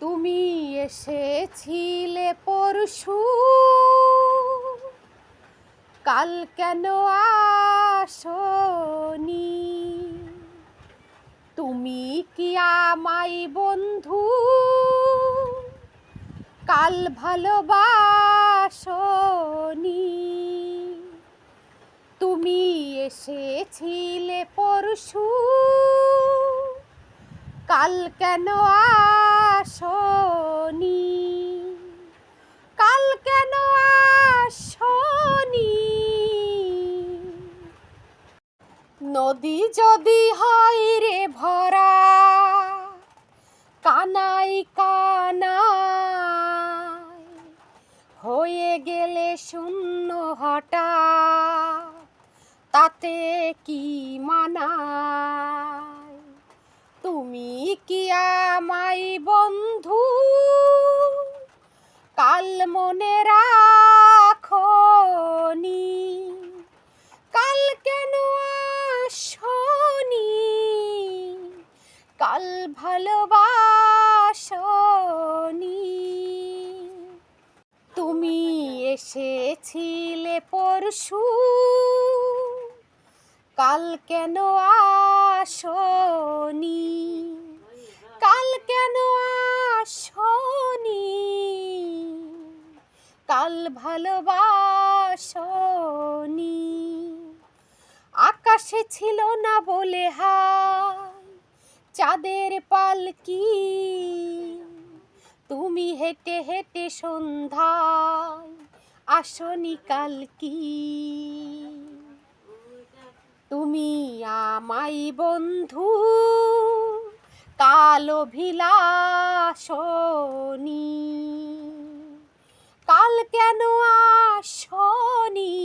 তুমি এসেছিলে পরশু, কাল কেন আসনি? তুমি কি আমায় বন্ধু কাল ভালোবাসনি? তুমি এসেছিলে পরশু, কাল কেন আসনি? কাল কেন আসনি? নদী যদি হয় রে ভরা কানাই কানাই, হয়ে গেলে শূন্য হঠাৎ তাতে কি মানায়? তুমি কি আমায় বন্ধু কাল মনে রাখনি? কাল কেন আসনি? কাল ভালোবাসনি? তুমি এসেছিলে পরশু, কাল কেন আসনি? কাল কেন আসনি? কাল ভালোবাসনি? আকাশে ছিল না বলে হায় চাঁদের পালকি, তুমি হেঁটে হেঁটে সন্ধ্যায় আসনি কাল কি? তুমি আমায় বন্ধু কাল অভিলাষনি? কাল কেন আসনি?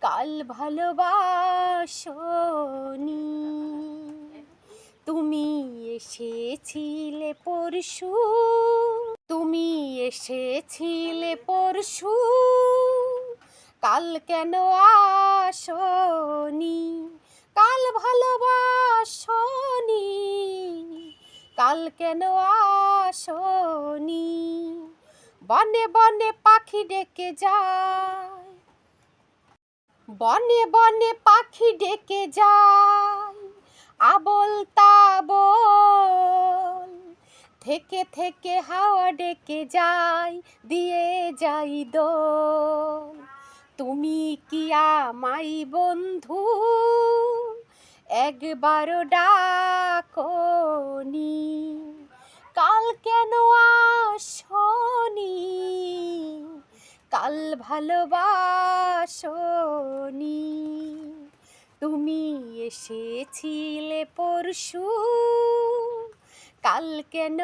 কাল ভালোবাসনি? তুমি এসেছিলে পরশু, তুমি এসেছিলে পরশু, কাল কেন আসনি? কাল ভালোবাসনি? কাল কেন আসনি? বনে বনে পাখি ডেকে যায়, বনে বনে পাখি ডেকে যায়, আবল তাবল থেকে থেকে হাওয়া ডেকে যায়, দিয়ে যাই দোল। তুমি কি আমায় বন্ধু একবারও ডাকনি? কাল কেন আসনি? কাল ভালোবাসনি? তুমি এসেছিলে পরশু, কাল কেন